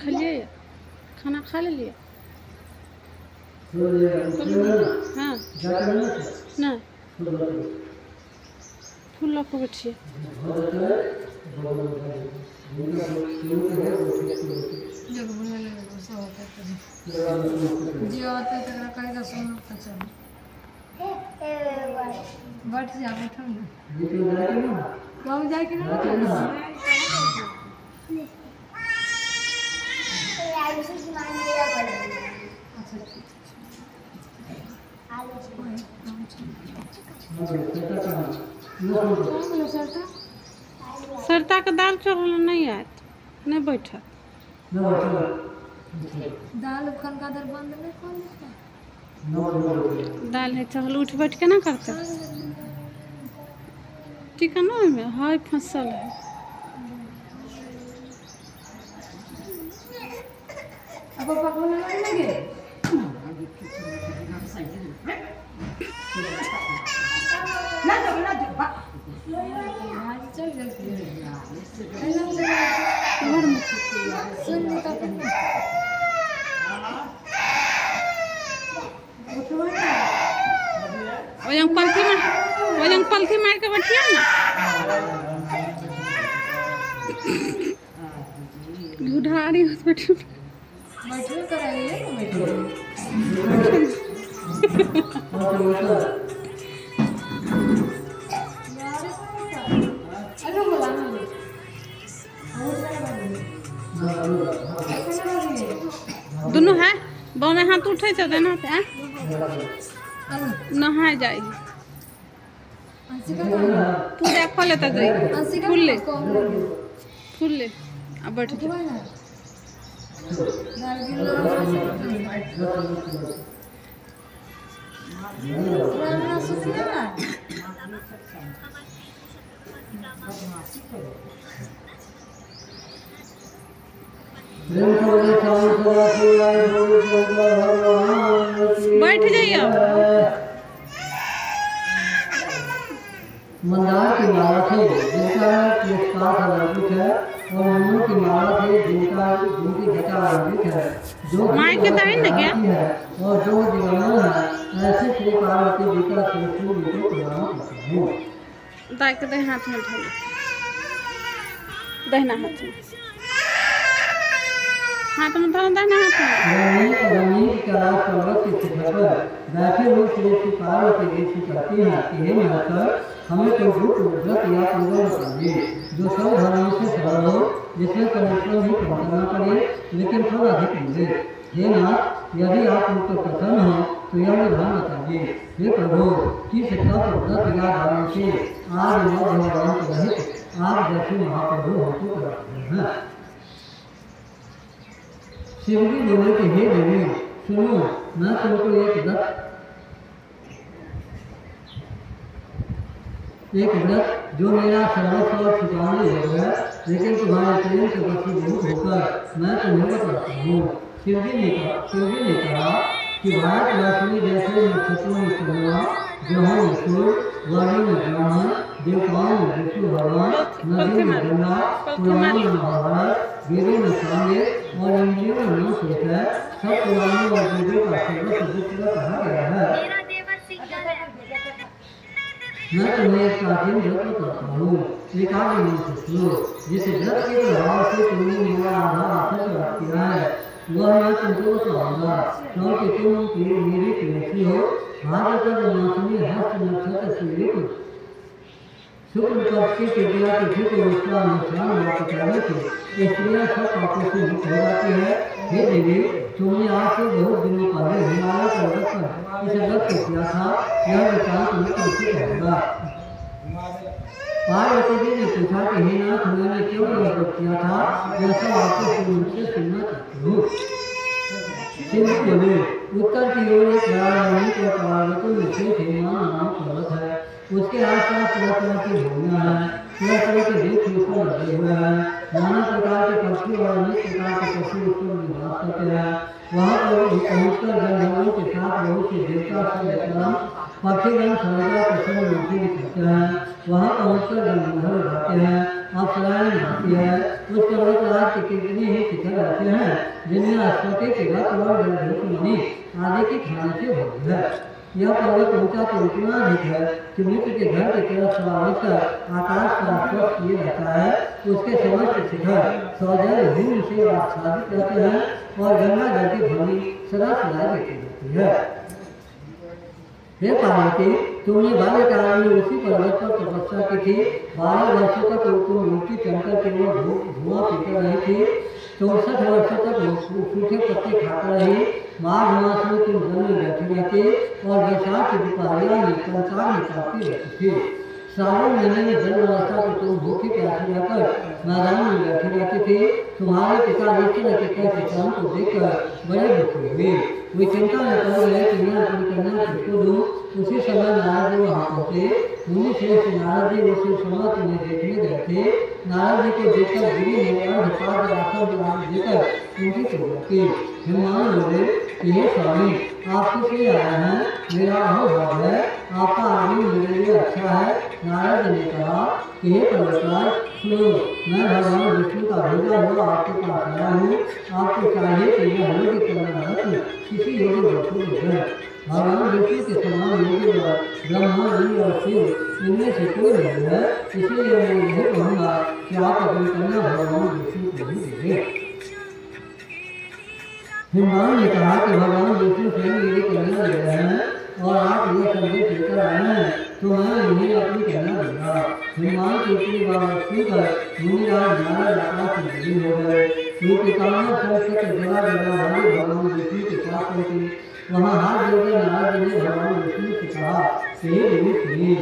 खालिए खाना खा लिए हाँ ना फूल रखो बैठिए बैठ जा बैठो ना गाँव जाके सरता के दाल चढ़ल नहीं आत नहीं बैठा दाल का दर बंद नहीं दाल है चढ़ल उठ बैठ के ना करते ठीक है ना में हाय फसल है अब पापा को नहीं लगे ना चल जाती घर में सुन का पलथी मार के बैठिए ना गुढ़ारी बैठो बैठो कराइए दोनों है बामे हाथ उठे से देना नहाए जाए पूजा खो लेता जाए फूल ले अब बैठ बैठ जाइए मंदार की माला थे जिनका पुष्पात अलौकिक है और मनु की माला थे जिनकी जटा अलौकिक है जो माइक के दाई न क्या और जो दीवाना है ऐसे श्री पार्वती जी का सूक्ष्म रूप प्रणाम करता हूँ। दाई के दाई हाथ में उठा लो दाहिना हाथ में उठाओ दाहिना हाथ में रमणीय कैलाश पर्वत की शिखर पर बैठे हुए श्री पार्वती जी से कहती हैं कि हे माता हमें कोई दुख व्रत या पूजा बताइए। जो सब धर्मों से सरल हो, जिसमें परिश्रम भी कम करना पड़े लेकिन फल अधिक मिले। हे नाथ, यदि आप उन पर प्रसन्न हो तो यह विधान बताइए। हे प्रभु, किस तप व्रत या धारण से आज मध्य भगवान रहित आप जैसे महाप्रभु होते करते हैं। शिवजी बोले कि हे देवी सुनो, मैं तुमको एक व्रत जो मेरा सर्वस्व और छिपाने हो गया, लेकिन तुम्हारे प्रेम से वशीभूत होकर मैं तुम्हें बताता हूँ। शिवजी ने कहा कि भारतवासी जैसे नक्षत्रों में चंद्रमा, ग्रहों में सूर्य, वर्णों में ब्रह्मा, देवताओं में विष्णु भगवान, नदियों में गंगा, पुराणों में महाभारत, वेदों में सामवेद और इंद्रियों में मनुष्य है। सब पुराणों और वेदों का सर्वस्व विश्व कहा गया है। मैं तुम्हें एक प्राचीन व्रत बताता हूँ, एकाग्र मन से सुनो। जिस व्रत के प्रभाव से तुमने मेरा आधार आकर प्राप्त किया है वह मैं तुमको बताऊंगा, क्योंकि तुम मेरी प्रेयसी हो। भाद्रपद मास में हस्त नक्षत्र सूर्य शुक्ल पक्ष की तृतीया तिथि को उसका अनुष्ठान प्राप्त करने से स्त्रियां सब पापों से मुक्त हो जाती है। हे देवी, तुमने आज से बहुत दिनों पहले हिमालय पर्वत पर इस व्रत को किया था, यह वृत्तांत मैं तुमसे कहूँगा। पार्वती जी ने पूछा कि हे नाथ, मैंने क्यों यह व्रत किया था, यह सब आपको मुझसे सुनना चाहती हूँ। शिव बोले, उत्तर की ओर एक रानी के पर्वतों में से हिमालय नामक पर्वत है। उसके आसपास तरह तरह की भूमियाँ हैं, तरह तरह के वृक्ष उसको लगे हुए हैं, नाना प्रकार के पक्षी और अनेक प्रकार के पशु उसको निवास करते हैं। वहाँ पर पहुँचकर गंधर्वों के साथ बहुत से देवता सब पक्षीगण सर्वदा प्रसन्न मूर्ति दिखाते हैं। वहाँ पहुँचकर गंधर्व गाते हैं, अप्सराएं गाती है। उस पर्वतराज के कितने ही शिखर रहते हैं जिनमें अश्वती के रथ और गंधर्वमणि आदि की खाने से भरी है। यह पर्वत ऊंचा तो इतना अधिक है कि मित्र के घर की तरफ समावित कर आकाश का स्पर्श किए रहता है। उसके समस्त शिखर सौंदर्य हिम से आच्छादित रहते हैं और गंगा जल की ध्वनि सदा सुनाई देती रहती है। हे पार्वती, तुमने बाल्यकाल में उसी पर्वत पर तपस्या की थी। 12 वर्षों तक तुम मूर्ति चमकर केवल धुआं पीकर रही थी। 64 वर्षों तक सूखे पत्ते खाकर रही। माघ मास में तुम जल में बैठी रहती और वैशाख की दोपहरिया में कंसार में काटती रहती थी। श्रावण महीने में जल व्यवस्था को तुम भूखी प्यासी रहकर मैदान में बैठी रहती थी। तुम्हारे पिता निश्चल के कई किसान को देखकर बड़े दुखी हुए। वे चिंता में पड़ गए कि मैं अपनी कन्या किसको दूँ। उसी समय नारद जी वहाँ पहुँचे। मुनि श्रेष्ठ नारद जी उसी समय तुम्हें देखने गए थे। नारद जी को देखकर गिरी ने अर्धपाद आसन देकर उनकी पूजा की। हनुमान बोले कि हे स्वामी, आप किस लिए आए हैं? मेरा अहोभाव है, आपका आगमन मेरे लिए अच्छा है। नारद जी ने कहा कि हे पर्वतराज सुनो, मैं भगवान विष्णु का भेजा हुआ आपके पास आया हूँ। आपको चाहिए कि यह योग्य कन्या रत्न किसी योग्य वस्तु को दें। भगवान विष्णु के समान योग्य ब्रह्मा जी और शिव इनमें से कोई नहीं है, इसलिए मैं यही कहूँगा कि आप अपनी कन्या भगवान विष्णु को ही दीजिए। हनुमान ने कहा कि भगवान विष्णु स्वयं मेरी कन्या ले रहे हैं और आप यह संदेश लेकर आए हैं तो मैं उन्हें अपनी कन्या दूंगा। हनुमान की इतनी बात सुनकर मुनिराज नारद आकाश में विलीन हो गए। उनकी कामना सरस्वती जगह जगह वाली भगवान विष्णु के पास पहुंची। वहाँ हाथ जोड़कर नारद जी ने भगवान विष्णु से कहा, हे देवी सुनिए,